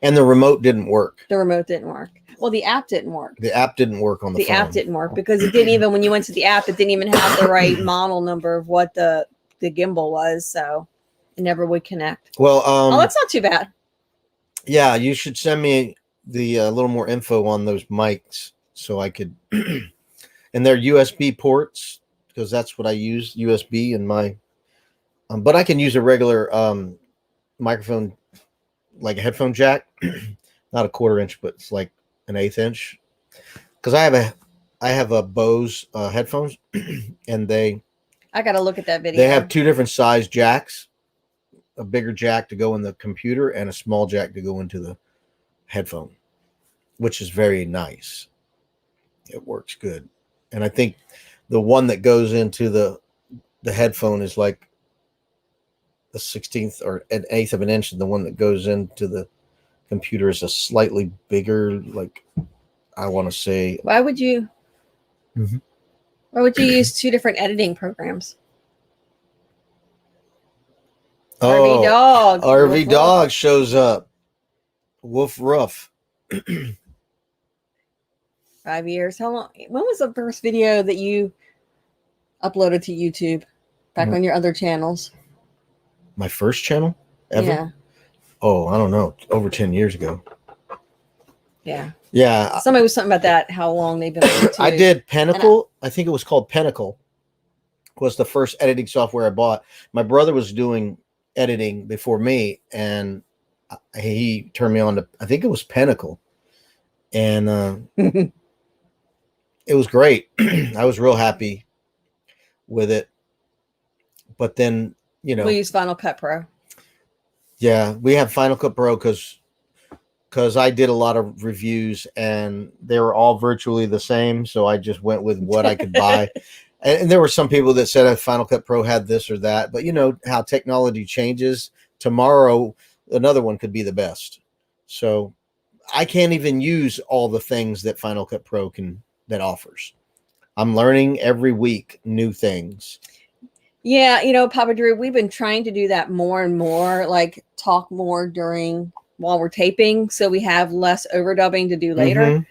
And the remote didn't work. The remote didn't work. Well, the app didn't work. The app didn't work on the phone. The app didn't work because it didn't even, when you went to the app, it didn't even have the right model number of what the gimbal was. So it never would connect. Well, that's not too bad. Yeah, you should send me the little more info on those mics so I could, and they're USB ports because that's what I use, USB in my, but I can use a regular microphone, like a headphone jack, not a 1/4 inch, but it's like an 1/8 inch. Because I have a Bose headphones, and I got to look at that video. They have 2 different size jacks, a bigger jack to go in the computer and a small jack to go into the headphone, which is very nice. It works good. And I think the one that goes into the headphone is like the 1/16 or an 1/8 of an inch, and the one that goes into the computer is a slightly bigger, like I want to say. Why would you use 2 different editing programs? Oh, RV Dog. RV Dog shows up. Woof roof. 5 years. How long? When was the first video that you uploaded to YouTube? Back on your other channels? My first channel ever? Yeah. Oh, I don't know. Over 10 years ago. Yeah. Yeah. Somebody was something about that, how long they've been on YouTube. I did Pinnacle. I think it was called Pinnacle. Was the first editing software I bought. My brother was doing editing before me, and he turned me on to, I think it was Pinnacle. And it was great. I was real happy with it. But then, you know. We use Final Cut Pro. Yeah, we have Final Cut Pro because I did a lot of reviews and they were all virtually the same. So I just went with what I could buy. And there were some people that said Final Cut Pro had this or that. But you know how technology changes. Tomorrow, another one could be the best. So I can't even use all the things that Final Cut Pro that offers. I'm learning every week new things. Yeah, you know, Papa Drew, we've been trying to do that more and more, like talk more while we're taping, so we have less overdubbing to do later.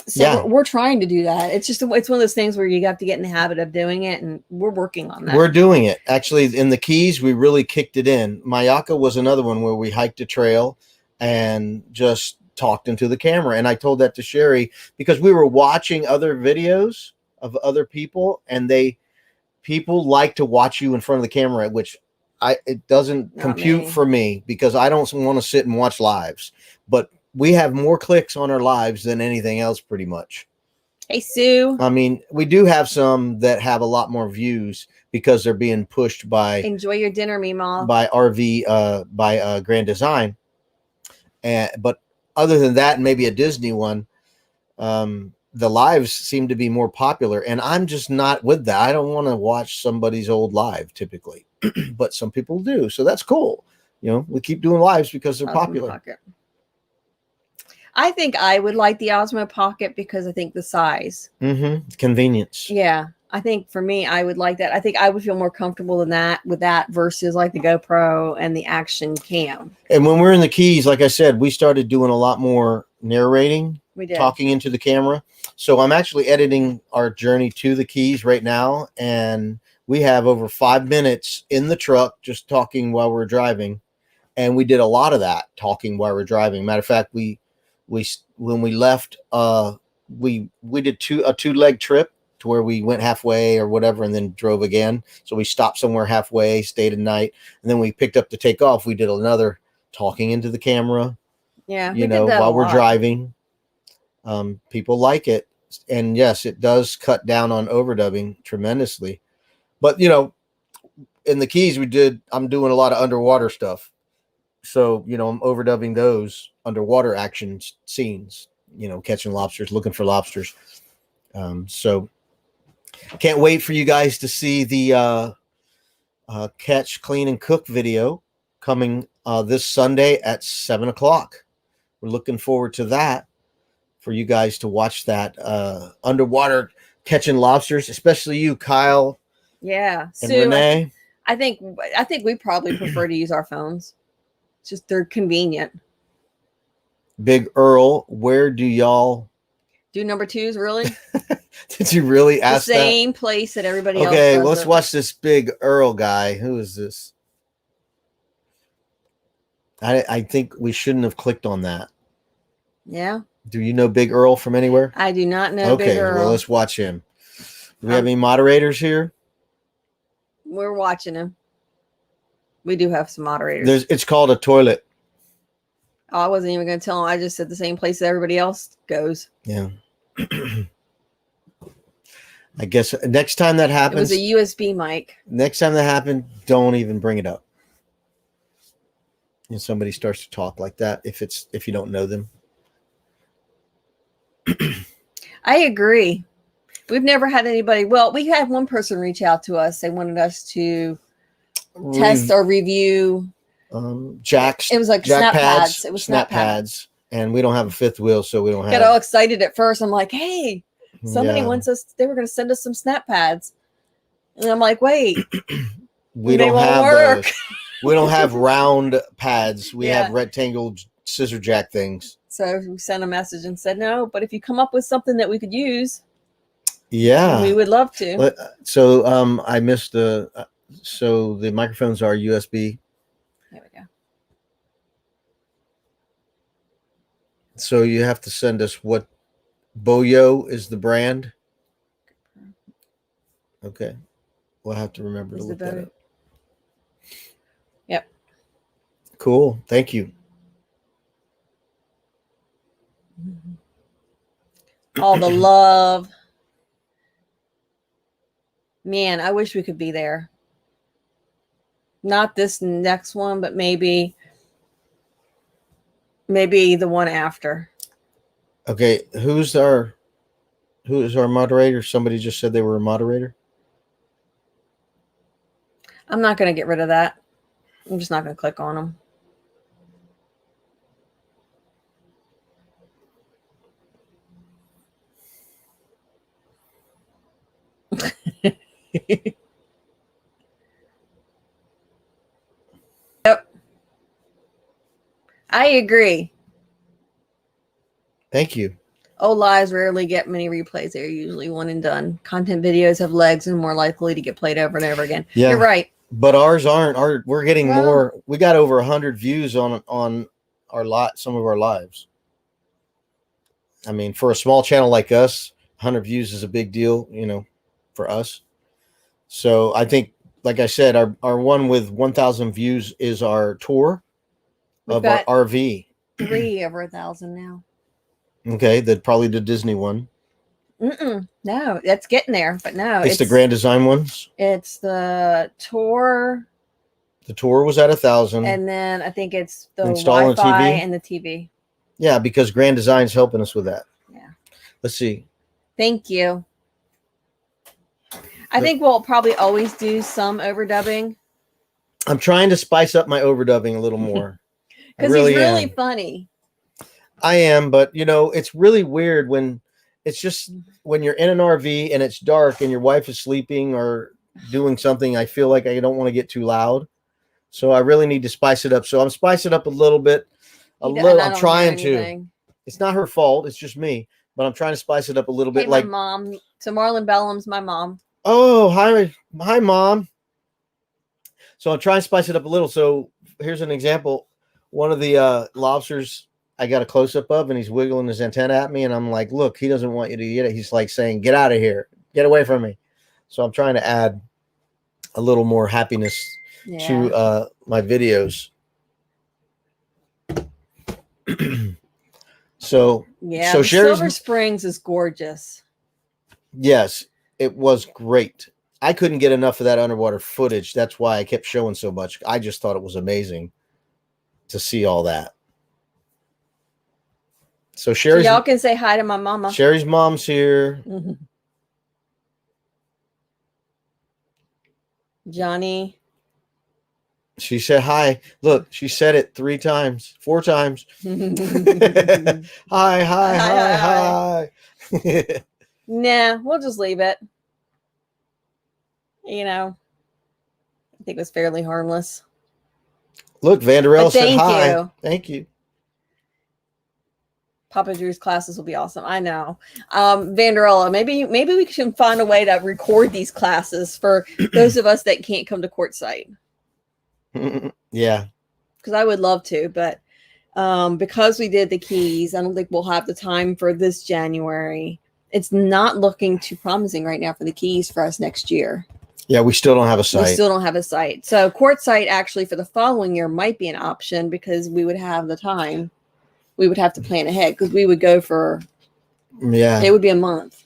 So we're trying to do that. It's one of those things where you have to get in the habit of doing it, and we're working on that. We're doing it. Actually, in the Keys, we really kicked it in. Mayaka was another one where we hiked a trail and just talked into the camera. And I told that to Sherry because we were watching other videos of other people, and people like to watch you in front of the camera, which it doesn't compute for me because I don't want to sit and watch lives. But we have more clicks on our lives than anything else, pretty much. Hey, Sue. I mean, we do have some that have a lot more views because they're being pushed by Enjoy Your Dinner, Meemaw. By Grand Design. But other than that, and maybe a Disney one, the lives seem to be more popular, and I'm just not with that. I don't want to watch somebody's old live typically, but some people do. So that's cool. You know, we keep doing lives because they're popular. I think I would like the Osmo Pocket because I think the size. Convenience. Yeah. I think for me, I would like that. I think I would feel more comfortable with that versus like the GoPro and the Action Cam. And when we're in the Keys, like I said, we started doing a lot more narrating. We did. Talking into the camera. So I'm actually editing our journey to the Keys right now, and we have over 5 minutes in the truck just talking while we're driving, and we did a lot of that talking while we're driving. Matter of fact, when we left, we did a 2-leg trip to where we went halfway or whatever and then drove again. So we stopped somewhere halfway, stayed a night, and then we picked up to take off. We did another talking into the camera. Yeah, you know, while we're driving. People like it, and yes, it does cut down on overdubbing tremendously. But you know, in the Keys, I'm doing a lot of underwater stuff, so you know, I'm overdubbing those underwater action scenes. You know, catching lobsters, looking for lobsters. So can't wait for you guys to see the catch, clean, and cook video coming this Sunday at 7:00. We're looking forward to that. For you guys to watch that underwater catching lobsters, especially you, Kyle. Yeah, and Sue, Renee. I think we probably prefer to use our phones. It's just they're convenient. Big Earl, where do y'all do number twos? Really? Did you really ask the same place that everybody else? Okay, let's watch this Big Earl guy. Who is this? I think we shouldn't have clicked on that. Yeah. Do you know Big Earl from anywhere? I do not know Big Earl. Well, let's watch him. Do we have any moderators here? We're watching him. We do have some moderators. It's called a toilet. Oh, I wasn't even going to tell him. I just said the same place that everybody else goes. Yeah. I guess next time that happens. It was a USB mic. Next time that happens, don't even bring it up. And somebody starts to talk like that if you don't know them. I agree. We've never had anybody. Well, we had one person reach out to us. They wanted us to test or review jacks. It was like snap pads. It was snap pads. And we don't have a fifth wheel, so we don't have. Got all excited at first. I'm like, hey, somebody wants us. They were going to send us some snap pads, and I'm like, wait, we don't have those. We don't have round pads. We have rectangle scissor jack things. So we sent a message and said, no, but if you come up with something that we could use, Yeah, we would love to. So I missed so the microphones are USB. There we go. So you have to send us what Boyo is the brand. Okay. We'll have to remember to look that up. Yep. Cool. Thank you. All the love. Man, I wish we could be there. Not this next one, but maybe the one after. Okay, who is our moderator? Somebody just said they were a moderator. I'm not going to get rid of that. I'm just not going to click on them. Yep. I agree. Thank you. Old lives rarely get many replays. They're usually one and done. Content videos have legs and more likely to get played over and over again. Yeah. You're right. But ours aren't. We're getting more. We got over 100 views on our some of our lives. I mean, for a small channel like us, 100 views is a big deal, for us. So I think, like I said, our one with 1,000 views is our tour of our RV. 3 over 1,000 now. Okay, probably the Disney one. No, that's getting there, but no. It's the Grand Design ones. It's the tour. The tour was at 1,000. And then I think it's the installing Wi-Fi TV and the TV. Yeah, because Grand Design's helping us with that. Yeah. Let's see. Thank you. I think we'll probably always do some overdubbing. I'm trying to spice up my overdubbing a little more. Because he's really funny. I am, but it's really weird when it's just when you're in an RV and it's dark and your wife is sleeping or doing something. I feel like I don't want to get too loud, so I really need to spice it up. So I'm spicing up a little bit. I'm trying to. It's not her fault. It's just me, but I'm trying to spice it up a little bit. My mom. So Marlon Bellum's my mom. Oh, hi, Mom. So I'm trying to spice it up a little. So here's an example. One of the lobsters I got a close up of, and he's wiggling his antenna at me, and I'm like, look, he doesn't want you to get it. He's like saying, get out of here, get away from me. So I'm trying to add a little more happiness to my videos. So Silver Springs is gorgeous. Yes, it was great. I couldn't get enough of that underwater footage. That's why I kept showing so much. I just thought it was amazing to see all that. So y'all can say hi to my mama. Sherry's mom's here. Johnny. She said hi. Look, she said it 4 times. Hi. Nah, we'll just leave it. I think it was fairly harmless. Look, Vanderell said hi. Thank you. Papa Drew's classes will be awesome. I know. Vanderella, maybe we can find a way to record these classes for those of us that can't come to Quartzsite. Yeah. Because I would love to, but because we did the Keys, I don't think we'll have the time for this January. It's not looking too promising right now for the Keys for us next year. Yeah, we still don't have a site. So Quartzsite actually for the following year might be an option because we would have the time. We would have to plan ahead because we would go for it would be a month.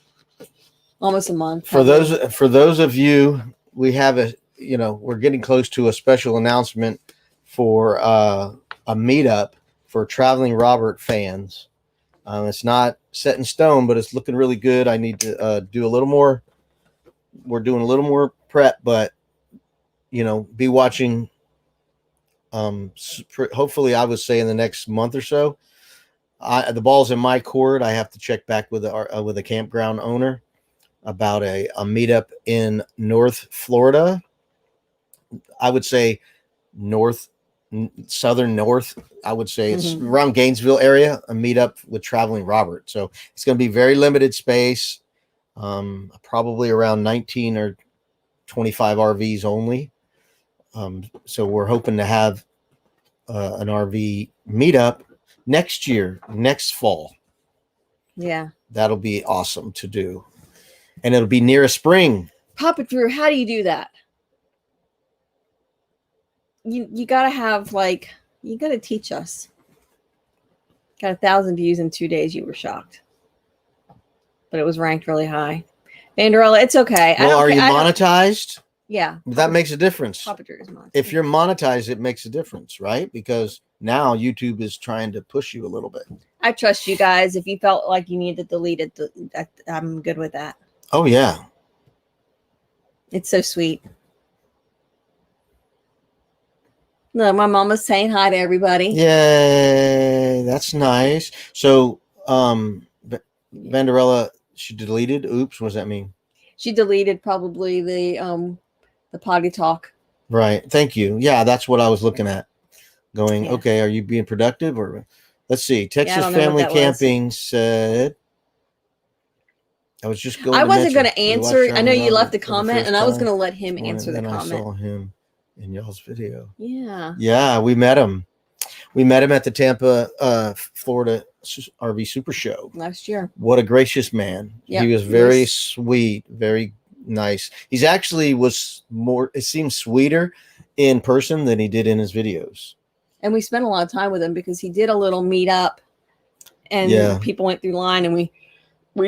Almost a month. For those of you, we have we're getting close to a special announcement for a meetup for Traveling Robert fans. It's not set in stone, but it's looking really good. I need to do a little more. We're doing a little more prep, but be watching. Hopefully, I would say in the next month or so. The ball's in my court. I have to check back with a campground owner about a meetup in North Florida. I would say North southern north. I would say it's around Gainesville area, a meetup with Traveling Robert. So it's going to be very limited space, probably around 19 or 25 RVs only. So we're hoping to have an RV meetup next fall. Yeah. That'll be awesome to do. And it'll be near a spring. Papa Drew, how do you do that? You gotta have you gotta teach us. Got 1,000 views in 2 days. You were shocked, but it was ranked really high. Vanderella, it's okay. Well, are you monetized? Yeah, that makes a difference. Papa Drew is monetized. If you're monetized, it makes a difference, right? Because now YouTube is trying to push you a little bit. I trust you guys. If you felt like you needed to delete it, I'm good with that. Oh yeah, it's so sweet. No, my mama's saying hi to everybody. Yay, that's nice. So, Vanderella, she deleted. Oops, what does that mean? She deleted probably the potty talk. Right. Thank you. Yeah, that's what I was looking at. Going, okay, are you being productive? Or let's see. Texas Family Camping said, I was just going. I wasn't going to answer. I know you left a comment, and I was going to let him answer the comment. I saw him in y'all's video. Yeah, we met him. We met him at the Tampa, Florida RV Super Show last year. What a gracious man. Yep. He was very sweet, very nice. He's actually it seems sweeter in person than he did in his videos. And we spent a lot of time with him because he did a little meetup and people went through line, and we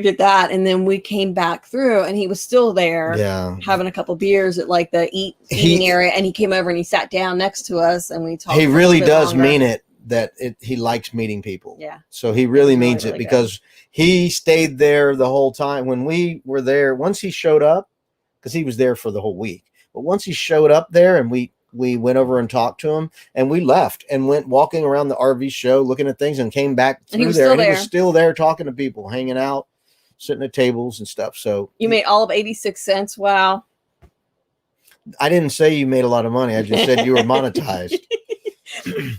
did that, and then we came back through, and he was still there, having a couple beers at the eating area, and he came over and he sat down next to us, and we talked. He really does mean it that he likes meeting people. Yeah. So he really means it because he stayed there the whole time when we were there. Once he showed up, because he was there for the whole week, but once he showed up there, and we went over and talked to him, and we left and went walking around the RV show, looking at things, and came back through there. And he was still there talking to people, hanging out, sitting at tables and stuff. So you made all of 86 cents. Wow. I didn't say you made a lot of money. I just said you were monetized.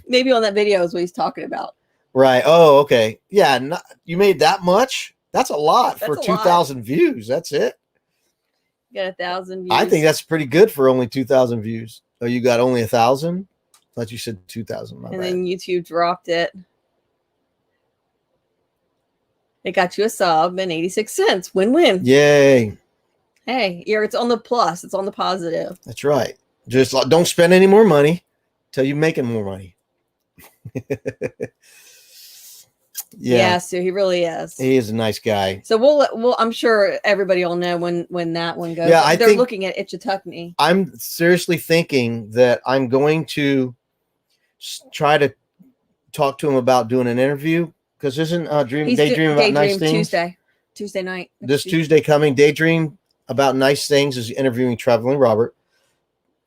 Maybe on that video is what he's talking about. Right. Oh, okay. Yeah. You made that much? That's a lot for 2,000 views. That's it. You got 1,000 views. I think that's pretty good for only 2,000 views. Oh, you got only 1,000? I thought you said 2,000. And then YouTube dropped it. It got you a sub and 86 cents. Win-win. Yay. Hey, it's on the plus. It's on the positive. That's right. Just don't spend any more money till you're making more money. Yeah, so he really is. He is a nice guy. So we'll I'm sure everybody will know when that one goes. Yeah, they're looking at Itchituckney. I'm seriously thinking that I'm going to try to talk to him about doing an interview, because isn't Daydream about nice things Tuesday night. This Tuesday coming, Daydream about nice things is interviewing Traveling Robert.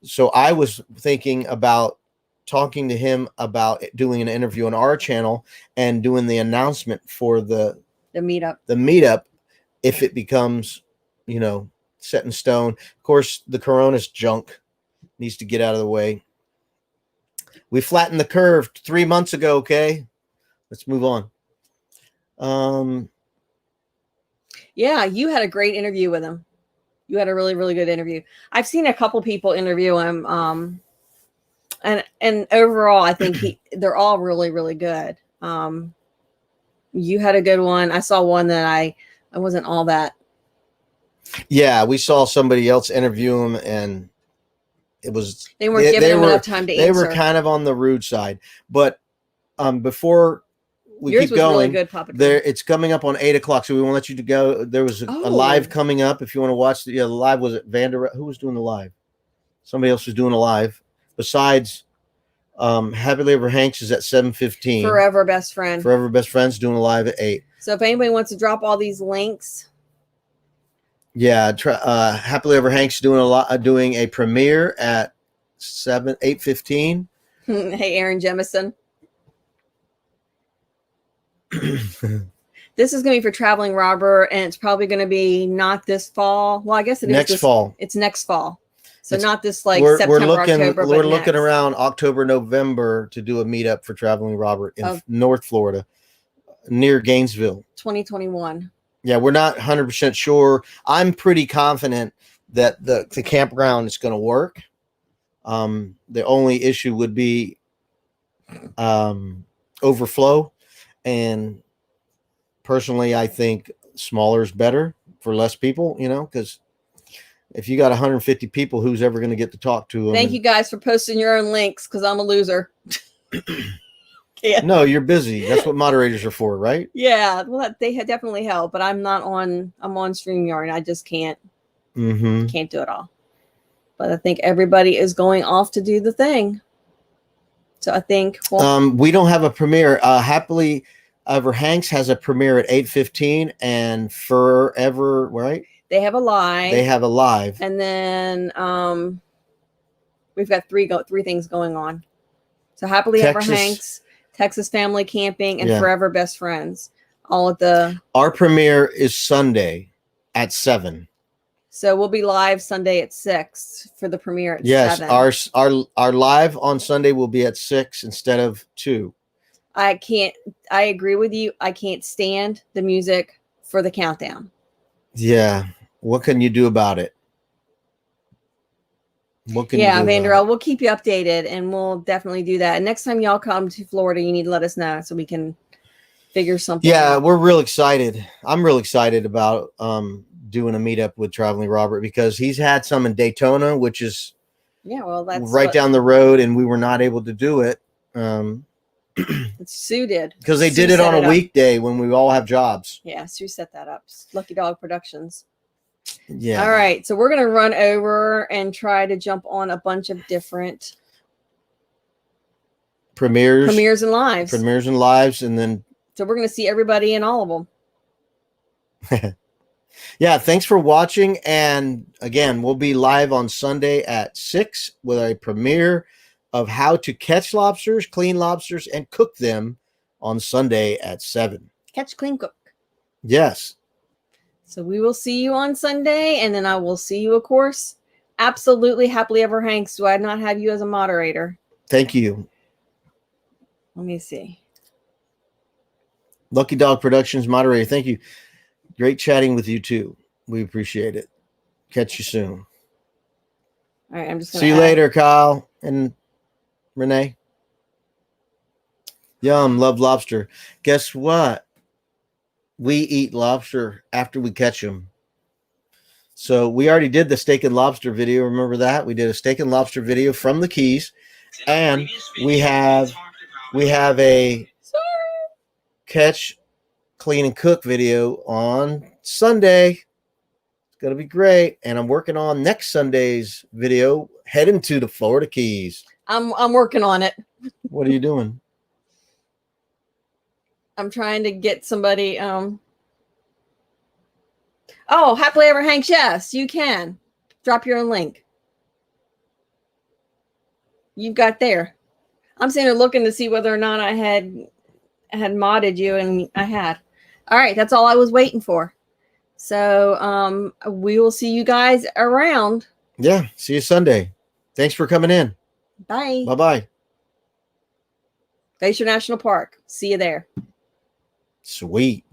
So I was thinking about talking to him about doing an interview on our channel and doing the announcement for the meetup if it becomes, set in stone. Of course, the Corona's junk needs to get out of the way. We flattened the curve 3 months ago. Okay, let's move on. Yeah, you had a great interview with him. You had a really, really good interview. I've seen a couple people interview him. And overall, I think they're all really, really good. You had a good one. I saw one that I wasn't all that. Yeah, we saw somebody else interview him, and it was they weren't giving him enough time to answer. They were kind of on the rude side. But before we keep going, really good, Papa. It's coming up on 8:00, so we won't let you to go. There was a live coming up. If you want to watch the live, was it who was doing the live? Somebody else was doing a live. Besides, Happily Ever Hanks is at 7:15. Forever Best Friend. Forever Best Friends doing a live at 8. So if anybody wants to drop all these links. Yeah, Happily Ever Hanks doing a premiere at 8:15. Hey, Aaron Jemison. This is going to be for Traveling Robert, and it's probably going to be not this fall. Well, I guess it is next fall. It's next fall. So not this like we're September, looking October, we're but looking next. around October, November to do a meetup for Traveling Robert in North Florida, near Gainesville. 2021. Yeah, we're not 100% sure. I'm pretty confident that the campground is going to work. The only issue would be overflow, and personally, I think smaller is better for less people. Because if you got 150 people, who's ever going to get to talk to them? Thank you guys for posting your own links, because I'm a loser. No, you're busy. That's what moderators are for, right? Yeah, well, they definitely help, but I'm on StreamYard, and I just can't do it all. But I think everybody is going off to do the thing. So I think we don't have a premiere. Happily Ever Hanks has a premiere at 8:15, and Forever, right? They have a live. And then we've got three things going on. So Happily Ever Hanks, Texas Family Camping, and Forever Best Friends. All at the. Our premiere is Sunday at 7. So we'll be live Sunday at 6 for the premiere at 7. Yes, our live on Sunday will be at 6 instead of 2. I agree with you. I can't stand the music for the countdown. Yeah. What can you do about it? Vanderell, we'll keep you updated, and we'll definitely do that. And next time y'all come to Florida, you need to let us know so we can figure something out. We're real excited. I'm real excited about doing a meetup with Traveling Robert, because he's had some in Daytona, which is that's right down the road, and we were not able to do it. Sue did, because they did it on a weekday when we all have jobs. Yeah, Sue set that up. Lucky Dog Productions. Yeah. All right, so we're gonna run over and try to jump on a bunch of different premieres and lives, and then so we're gonna see everybody in all of them. Yeah, thanks for watching. And again, we'll be live on Sunday at 6 with a premiere of how to catch lobsters, clean lobsters, and cook them on Sunday at 7. Catch, clean, cook. Yes. So we will see you on Sunday, and then I will see you, of course, absolutely Happily Ever Hanks. Do I not have you as a moderator? Thank you. Let me see. Lucky Dog Productions moderator. Thank you. Great chatting with you too. We appreciate it. Catch you soon. All right, I'm just gonna see you later, Kyle and Renee. Yum, love lobster. Guess what? We eat lobster after we catch them. So we already did the steak and lobster video. Remember that? We did a steak and lobster video from the Keys, and we have a catch, clean, and cook video on Sunday. It's gonna be great, and I'm working on next Sunday's video, heading to the Florida Keys. I'm working on it. What are you doing? I'm trying to get somebody. Oh, Happily Ever Hanks. Yes, you can drop your own link. You've got there. I'm sitting there looking to see whether or not I had modded you, and I had. All right, that's all I was waiting for. So we will see you guys around. Yeah, see you Sunday. Thanks for coming in. Bye. Bye-bye. Glacier National Park. See you there. Sweet.